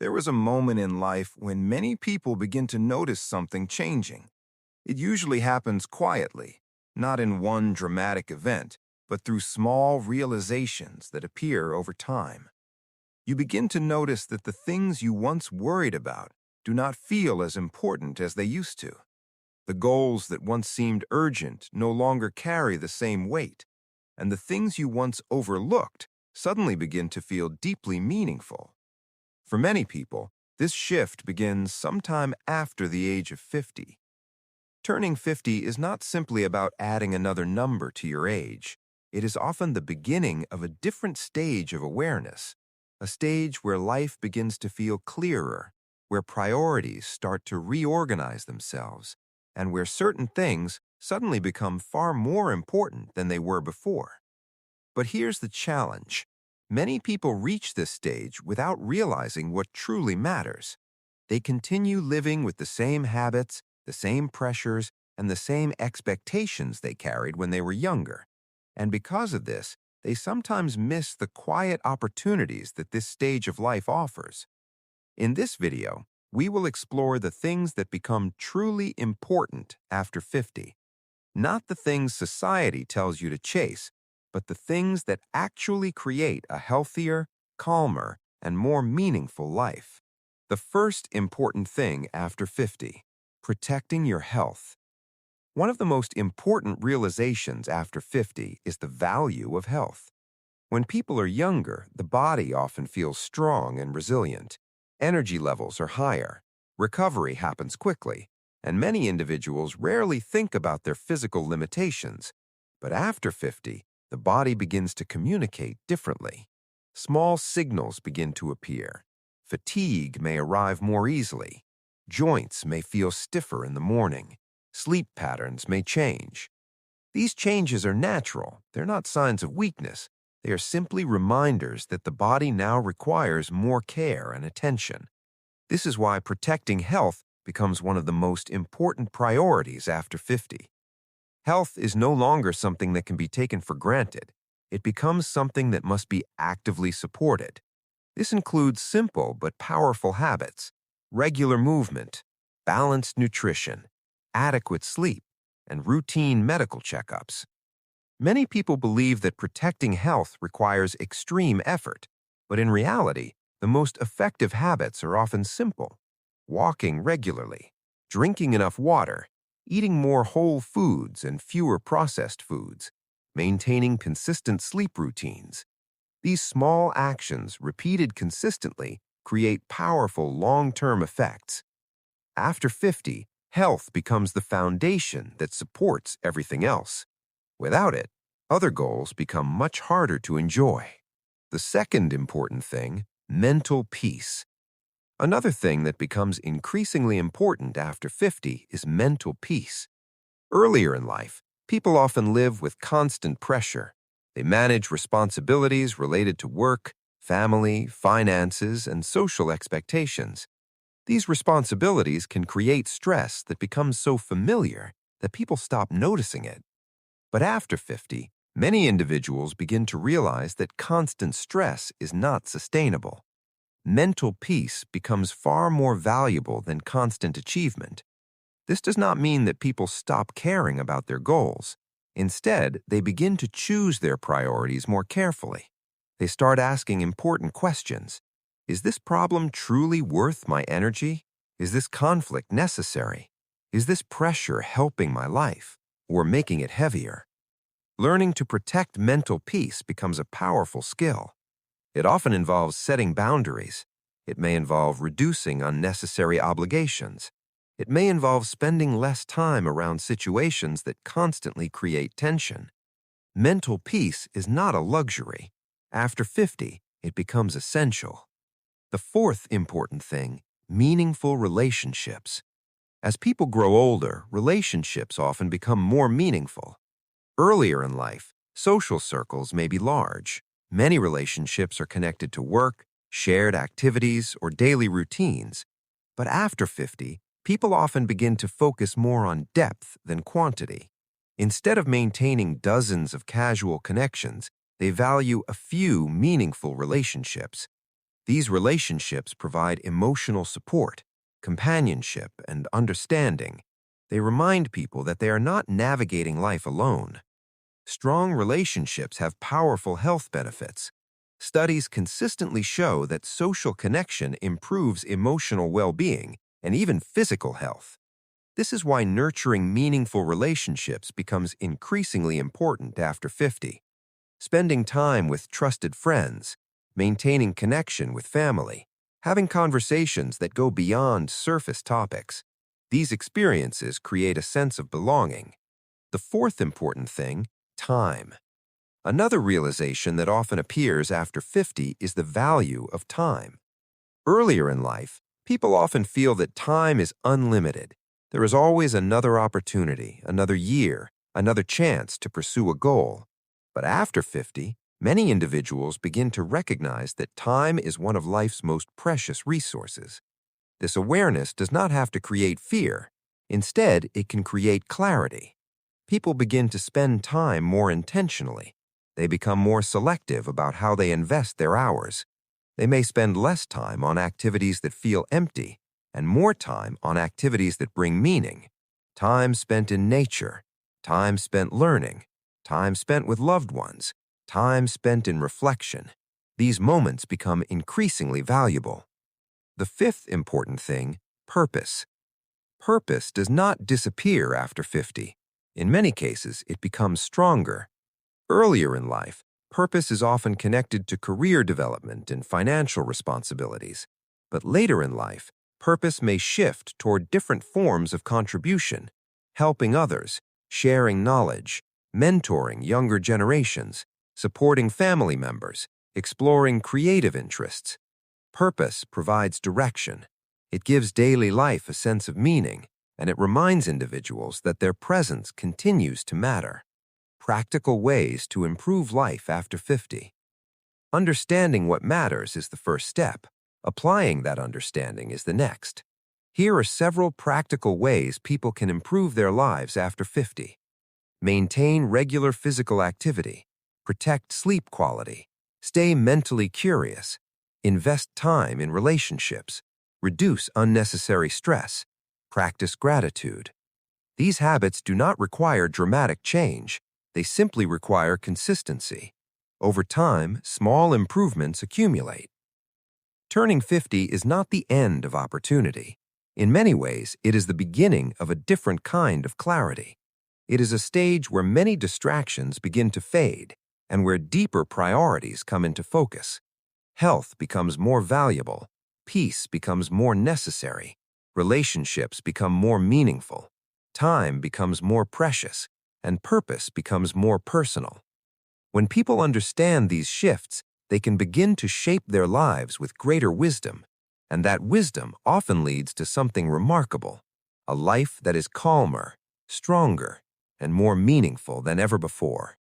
There was a moment in life when many people begin to notice something changing. It usually happens quietly, not in one dramatic event, but through small realizations that appear over time. You begin to notice that the things you once worried about do not feel as important as they used to. The goals that once seemed urgent no longer carry the same weight, and the things you once overlooked suddenly begin to feel deeply meaningful. For many people, this shift begins sometime after the age of 50. Turning 50 is not simply about adding another number to your age. It is often the beginning of a different stage of awareness, a stage where life begins to feel clearer, where priorities start to reorganize themselves, and where certain things suddenly become far more important than they were before. But here's the challenge. Many people reach this stage without realizing what truly matters. They continue living with the same habits, the same pressures, and the same expectations they carried when they were younger. And because of this, they sometimes miss the quiet opportunities that this stage of life offers. In this video, we will explore the things that become truly important after 50. Not the things society tells you to chase, but the things that actually create a healthier, calmer, and more meaningful life. The first important thing after 50, protecting your health. One of the most important realizations after 50 is the value of health. When people are younger, the body often feels strong and resilient. Energy levels are higher. Recovery happens quickly, and many individuals rarely think about their physical limitations. But after 50, the body begins to communicate differently. Small signals begin to appear. Fatigue may arrive more easily. Joints may feel stiffer in the morning. Sleep patterns may change. These changes are natural. They're not signs of weakness. They are simply reminders that the body now requires more care and attention. This is why protecting health becomes one of the most important priorities after 50. Health is no longer something that can be taken for granted. It becomes something that must be actively supported. This includes simple but powerful habits, regular movement, balanced nutrition, adequate sleep, and routine medical checkups. Many people believe that protecting health requires extreme effort, but in reality, the most effective habits are often simple. Walking regularly, drinking enough water, eating more whole foods and fewer processed foods, maintaining consistent sleep routines. These small actions, repeated consistently, create powerful long-term effects. After 50, health becomes the foundation that supports everything else. Without it, other goals become much harder to enjoy. The second important thing, mental peace. Another thing that becomes increasingly important after 50 is mental peace. Earlier in life, people often live with constant pressure. They manage responsibilities related to work, family, finances, and social expectations. These responsibilities can create stress that becomes so familiar that people stop noticing it. But after 50, many individuals begin to realize that constant stress is not sustainable. Mental peace becomes far more valuable than constant achievement. This does not mean that people stop caring about their goals. Instead, they begin to choose their priorities more carefully. They start asking important questions. Is this problem truly worth my energy? Is this conflict necessary? Is this pressure helping my life or making it heavier? Learning to protect mental peace becomes a powerful skill. It often involves setting boundaries. It may involve reducing unnecessary obligations. It may involve spending less time around situations that constantly create tension. Mental peace is not a luxury. After 50, it becomes essential. The fourth important thing, meaningful relationships. As people grow older, relationships often become more meaningful. Earlier in life, social circles may be large. Many relationships are connected to work, shared activities, or daily routines. But after 50, people often begin to focus more on depth than quantity. Instead of maintaining dozens of casual connections, they value a few meaningful relationships. These relationships provide emotional support, companionship, and understanding. They remind people that they are not navigating life alone. Strong relationships have powerful health benefits. Studies consistently show that social connection improves emotional well-being and even physical health. This is why nurturing meaningful relationships becomes increasingly important after 50. Spending time with trusted friends, maintaining connection with family, having conversations that go beyond surface topics. These experiences create a sense of belonging. The fourth important thing, time. Another realization that often appears after 50 is the value of time. Earlier in life, people often feel that time is unlimited. There is always another opportunity, another year, another chance to pursue a goal. But after 50, many individuals begin to recognize that time is one of life's most precious resources. This awareness does not have to create fear. Instead, it can create clarity. People begin to spend time more intentionally. They become more selective about how they invest their hours. They may spend less time on activities that feel empty and more time on activities that bring meaning. Time spent in nature, time spent learning, time spent with loved ones, time spent in reflection. These moments become increasingly valuable. The fifth important thing, purpose. Purpose does not disappear after 50. In many cases, it becomes stronger. Earlier in life, purpose is often connected to career development and financial responsibilities. But later in life, purpose may shift toward different forms of contribution, helping others, sharing knowledge, mentoring younger generations, supporting family members, exploring creative interests. Purpose provides direction. It gives daily life a sense of meaning, and it reminds individuals that their presence continues to matter. Practical ways to improve life after 50. Understanding what matters is the first step. Applying that understanding is the next. Here are several practical ways people can improve their lives after 50. Maintain regular physical activity. Protect sleep quality. Stay mentally curious. Invest time in relationships. Reduce unnecessary stress. Practice gratitude. These habits do not require dramatic change. They simply require consistency. Over time, small improvements accumulate. Turning 50 is not the end of opportunity. In many ways, it is the beginning of a different kind of clarity. It is a stage where many distractions begin to fade and where deeper priorities come into focus. Health becomes more valuable. Peace becomes more necessary. Relationships become more meaningful. Time becomes more precious, and purpose becomes more personal. When people understand these shifts, they can begin to shape their lives with greater wisdom, and that wisdom often leads to something remarkable, a life that is calmer, stronger, and more meaningful than ever before.